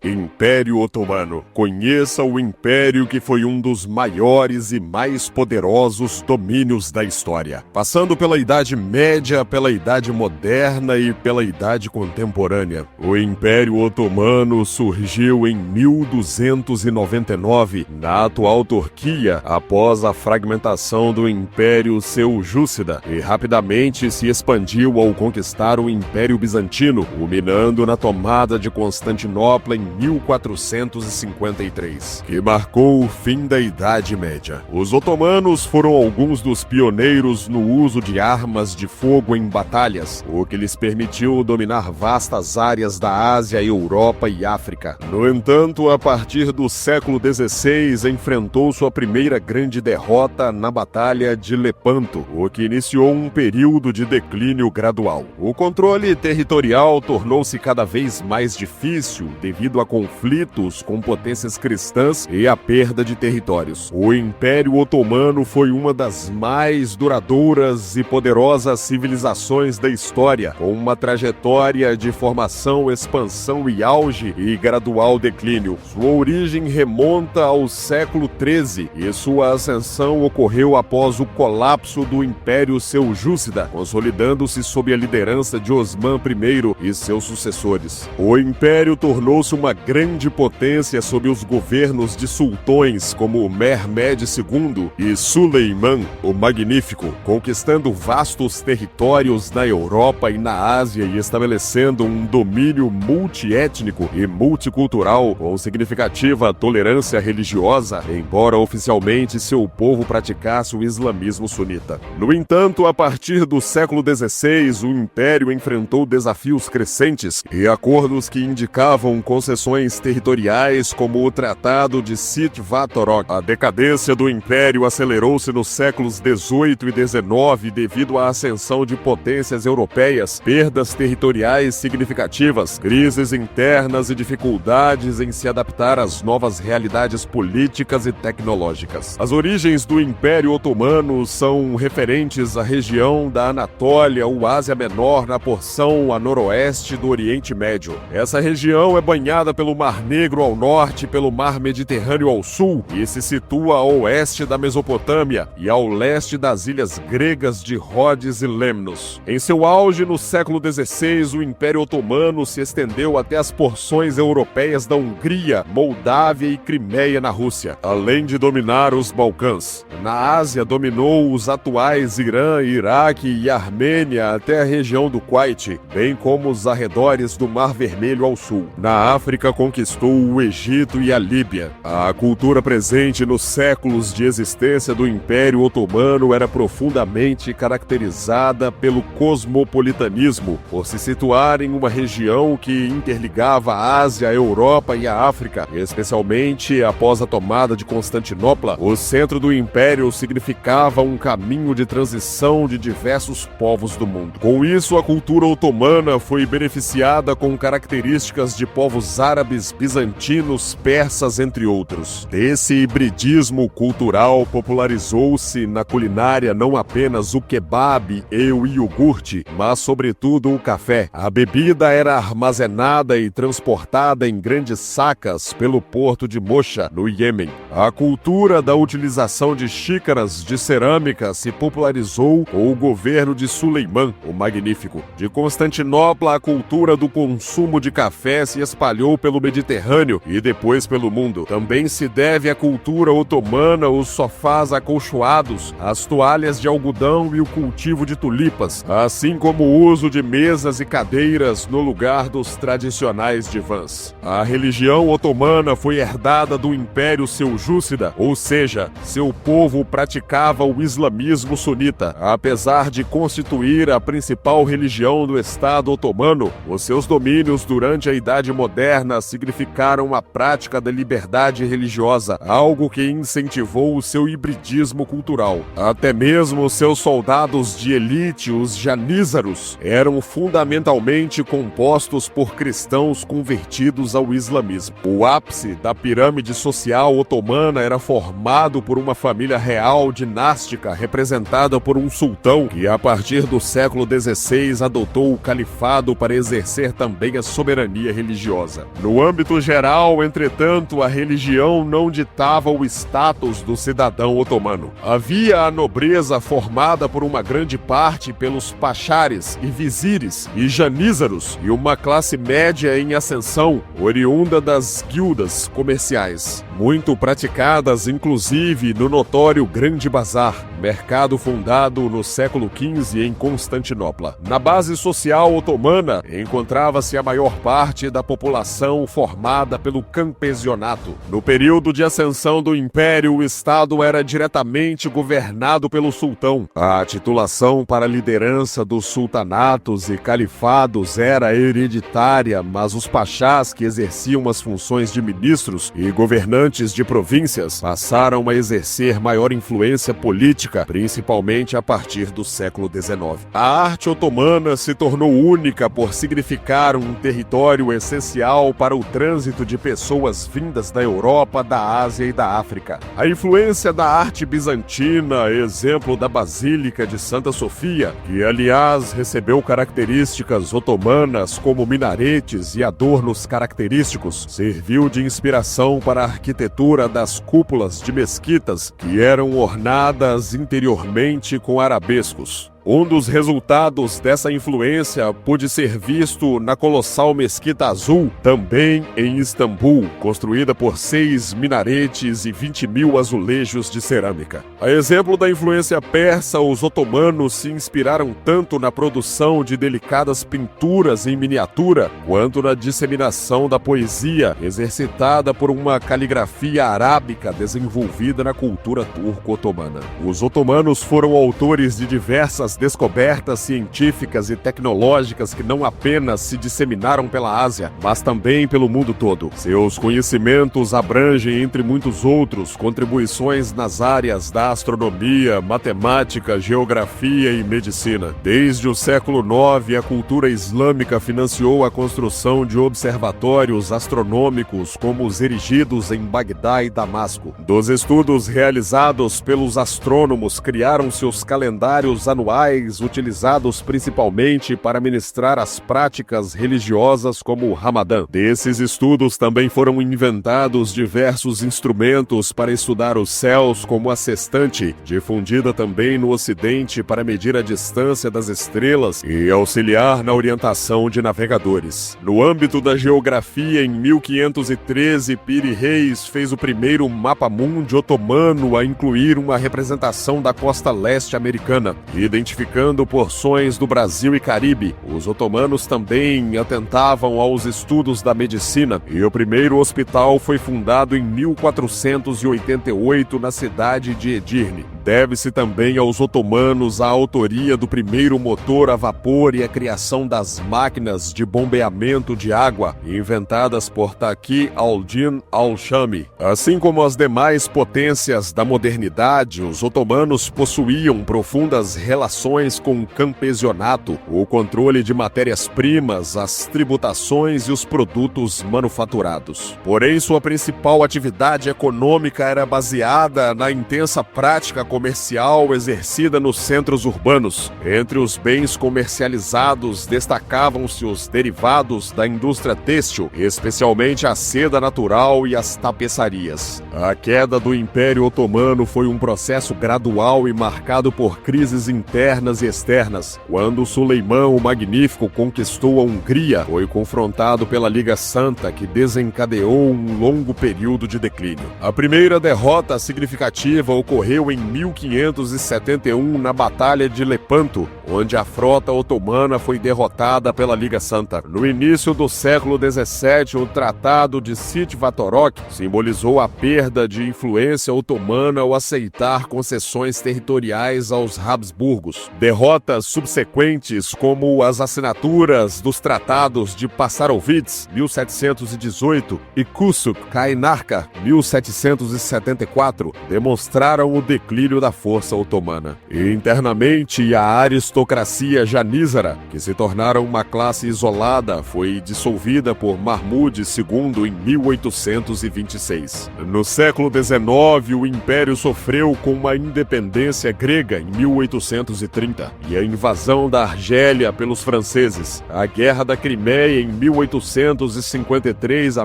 Império Otomano. Conheça o império que foi um dos maiores e mais poderosos domínios da história, passando pela Idade Média, pela Idade Moderna e pela Idade Contemporânea. O Império Otomano surgiu em 1299, na atual Turquia, após a fragmentação do Império Seljúcida, e rapidamente se expandiu ao conquistar o Império Bizantino, culminando na tomada de Constantinopla em 1453, que marcou o fim da Idade Média. Os otomanos foram alguns dos pioneiros no uso de armas de fogo em batalhas, o que lhes permitiu dominar vastas áreas da Ásia, Europa e África. No entanto, a partir do século XVI, enfrentou sua primeira grande derrota na Batalha de Lepanto, o que iniciou um período de declínio gradual. O controle territorial tornou-se cada vez mais difícil devido a conflitos com potências cristãs e a perda de territórios. O Império Otomano foi uma das mais duradouras e poderosas civilizações da história, com uma trajetória de formação, expansão e auge e gradual declínio. Sua origem remonta ao século XIII e sua ascensão ocorreu após o colapso do Império Seljúcida, consolidando-se sob a liderança de Osman I e seus sucessores. O Império tornou-se uma grande potência sob os governos de sultões como Mehmed II e Suleiman o Magnífico, conquistando vastos territórios na Europa e na Ásia e estabelecendo um domínio multiétnico e multicultural com significativa tolerância religiosa, embora oficialmente seu povo praticasse o islamismo sunita. No entanto, a partir do século XVI, o Império enfrentou desafios crescentes e acordos que indicavam concessões territoriais como o Tratado de Sint-Vathorok. A decadência do Império acelerou-se nos séculos XVIII e XIX devido à ascensão de potências europeias, perdas territoriais significativas, crises internas e dificuldades em se adaptar às novas realidades políticas e tecnológicas. As origens do Império Otomano são referentes à região da Anatólia ou Ásia Menor na porção a noroeste do Oriente Médio. Essa região é banhada pelo Mar Negro ao norte e pelo Mar Mediterrâneo ao sul, e se situa a oeste da Mesopotâmia e ao leste das ilhas gregas de Rhodes e Lemnos. Em seu auge no século XVI, o Império Otomano se estendeu até as porções europeias da Hungria, Moldávia e Crimeia na Rússia, além de dominar os Balcãs. Na Ásia, dominou os atuais Irã, Iraque e Armênia até a região do Kuwait, bem como os arredores do Mar Vermelho ao sul. Na África, conquistou o Egito e a Líbia. A cultura presente nos séculos de existência do Império Otomano era profundamente caracterizada pelo cosmopolitanismo, por se situar em uma região que interligava a Ásia, a Europa e a África. Especialmente após a tomada de Constantinopla, o centro do Império significava um caminho de transição de diversos povos do mundo. Com isso, a cultura otomana foi beneficiada com características de povos árabes, bizantinos, persas, entre outros. Desse hibridismo cultural popularizou-se na culinária não apenas o kebab e o iogurte, mas sobretudo o café. A bebida era armazenada e transportada em grandes sacas pelo porto de Mocha, no Iêmen. A cultura da utilização de xícaras de cerâmica se popularizou com o governo de Suleiman o Magnífico. De Constantinopla, a cultura do consumo de café se espalhou pelo Mediterrâneo e depois pelo mundo. Também se deve à cultura otomana os sofás acolchoados, as toalhas de algodão e o cultivo de tulipas, assim como o uso de mesas e cadeiras no lugar dos tradicionais divãs. A religião otomana foi herdada do Império Seljúcida, ou seja, seu povo praticava o islamismo sunita. Apesar de constituir a principal religião do Estado otomano, os seus domínios durante a Idade Moderna significaram a prática da liberdade religiosa, algo que incentivou o seu hibridismo cultural. Até mesmo seus soldados de elite, os janízaros, eram fundamentalmente compostos por cristãos convertidos ao islamismo. O ápice da pirâmide social otomana era formado por uma família real dinástica representada por um sultão que, a partir do século XVI, adotou o califado para exercer também a soberania religiosa. No âmbito geral, entretanto, a religião não ditava o status do cidadão otomano. Havia a nobreza formada por uma grande parte pelos pachares e vizires e janízaros e uma classe média em ascensão, oriunda das guildas comerciais, muito praticadas inclusive no notório Grande Bazar, mercado fundado no século XV em Constantinopla. Na base social otomana encontrava-se a maior parte da população formada pelo campesionato. No período de ascensão do Império, o Estado era diretamente governado pelo sultão. A titulação para a liderança dos sultanatos e califados era hereditária, mas os pachás que exerciam as funções de ministros e governantes de províncias passaram a exercer maior influência política, principalmente a partir do século XIX. A arte otomana se tornou única por significar um território essencial para o trânsito de pessoas vindas da Europa, da Ásia e da África. A influência da arte bizantina, exemplo da Basílica de Santa Sofia, que aliás recebeu características otomanas como minaretes e adornos característicos, serviu de inspiração para a arquitetura das cúpulas de mesquitas que eram ornadas interiormente com arabescos. Um dos resultados dessa influência pôde ser visto na colossal Mesquita Azul, também em Istambul, construída por 6 minaretes e 20.000 azulejos de cerâmica. A exemplo da influência persa, os otomanos se inspiraram tanto na produção de delicadas pinturas em miniatura, quanto na disseminação da poesia, exercitada por uma caligrafia arábica desenvolvida na cultura turco-otomana. Os otomanos foram autores de diversas descobertas científicas e tecnológicas que não apenas se disseminaram pela Ásia, mas também pelo mundo todo. Seus conhecimentos abrangem, entre muitos outros, contribuições nas áreas da astronomia, matemática, geografia e medicina. Desde o século IX, a cultura islâmica financiou a construção de observatórios astronômicos como os erigidos em Bagdá e Damasco. Dos estudos realizados pelos astrônomos, criaram-se os calendários anuais utilizados principalmente para ministrar as práticas religiosas como o Ramadã. Desses estudos também foram inventados diversos instrumentos para estudar os céus, como a sextante, difundida também no Ocidente para medir a distância das estrelas e auxiliar na orientação de navegadores. No âmbito da geografia, em 1513, Piri Reis fez o primeiro mapa-mundi otomano a incluir uma representação da costa leste americana, identificando porções do Brasil e Caribe. Os otomanos também atentavam aos estudos da medicina e o primeiro hospital foi fundado em 1488 na cidade de Edirne. Deve-se também aos otomanos a autoria do primeiro motor a vapor e a criação das máquinas de bombeamento de água, inventadas por Taqi al-Din al-Shami. Assim como as demais potências da modernidade, os otomanos possuíam profundas relações com o campesionato, o controle de matérias-primas, as tributações e os produtos manufaturados. Porém, sua principal atividade econômica era baseada na intensa prática comercial exercida nos centros urbanos. Entre os bens comercializados destacavam-se os derivados da indústria têxtil, especialmente a seda natural e as tapeçarias. A queda do Império Otomano foi um processo gradual e marcado por crises internas e externas. Quando Suleimão o Magnífico conquistou a Hungria, foi confrontado pela Liga Santa, que desencadeou um longo período de declínio. A primeira derrota significativa ocorreu em 1571 na Batalha de Lepanto, onde a frota otomana foi derrotada pela Liga Santa. No início do século XVII, o Tratado de Sitvatorok simbolizou a perda de influência otomana ao aceitar concessões territoriais aos Habsburgos. Derrotas subsequentes, como as assinaturas dos Tratados de Passarovitz, 1718, e Kusuk-Kainarka, 1774, demonstraram o declínio da força otomana. E internamente, a aristocracia janízara, que se tornaram uma classe isolada, foi dissolvida por Mahmud II em 1826. No século XIX, o império sofreu com uma independência grega em 1830. 1830, e a invasão da Argélia pelos franceses, a Guerra da Crimeia em 1853 a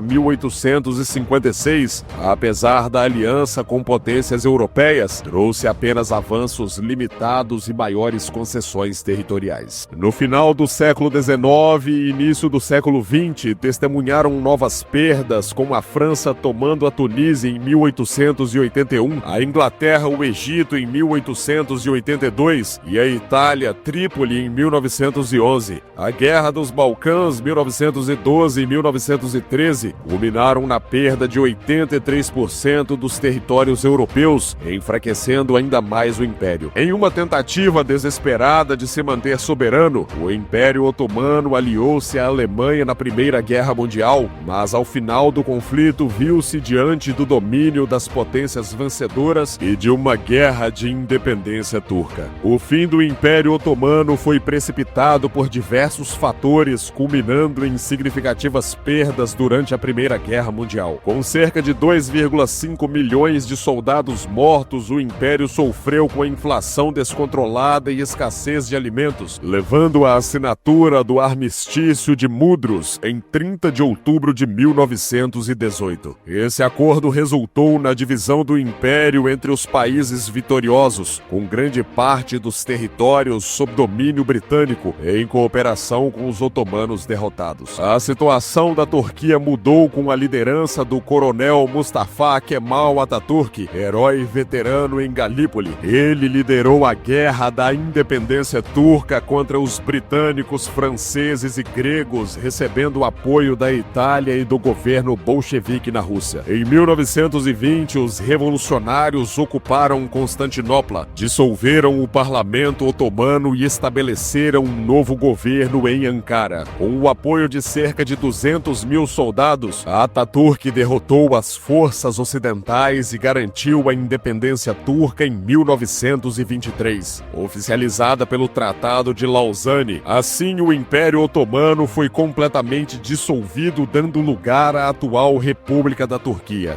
1856, apesar da aliança com potências europeias, trouxe apenas avanços limitados e maiores concessões territoriais. No final do século XIX e início do século XX, testemunharam novas perdas, como a França tomando a Tunísia em 1881, a Inglaterra o Egito em 1882 e a Itália Trípoli em 1911. A Guerra dos Balcãs 1912 e 1913 culminaram na perda de 83% dos territórios europeus, enfraquecendo ainda mais o Império. Em uma tentativa desesperada de se manter soberano, o Império Otomano aliou-se à Alemanha na Primeira Guerra Mundial, mas ao final do conflito viu-se diante do domínio das potências vencedoras e de uma guerra de independência turca. O fim do Império Otomano foi precipitado por diversos fatores, culminando em significativas perdas durante a Primeira Guerra Mundial. Com cerca de 2,5 milhões de soldados mortos, o Império sofreu com a inflação descontrolada e escassez de alimentos, levando à assinatura do Armistício de Mudros em 30 de outubro de 1918. Esse acordo resultou na divisão do Império entre os países vitoriosos, com grande parte dos territórios sob domínio britânico, em cooperação com os otomanos derrotados. A situação da Turquia mudou com a liderança do coronel Mustafa Kemal Atatürk, herói veterano em Galípoli. Ele liderou a Guerra da Independência Turca contra os britânicos, franceses e gregos, recebendo o apoio da Itália e do governo bolchevique na Rússia. Em 1920, os revolucionários ocuparam Constantinopla, dissolveram o parlamento otomano e estabeleceram um novo governo em Ankara. Com o apoio de cerca de 200 mil soldados, Atatürk derrotou as forças ocidentais e garantiu a independência turca em 1923, oficializada pelo Tratado de Lausanne. Assim, o Império Otomano foi completamente dissolvido, dando lugar à atual República da Turquia.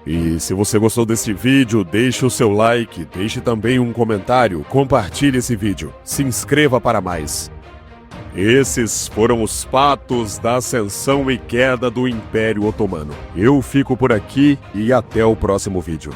E se você gostou desse vídeo, deixe o seu like, deixe também um comentário, compartilhe esse vídeo, se inscreva para mais. Esses foram os fatos da ascensão e queda do Império Otomano. Eu fico por aqui e até o próximo vídeo.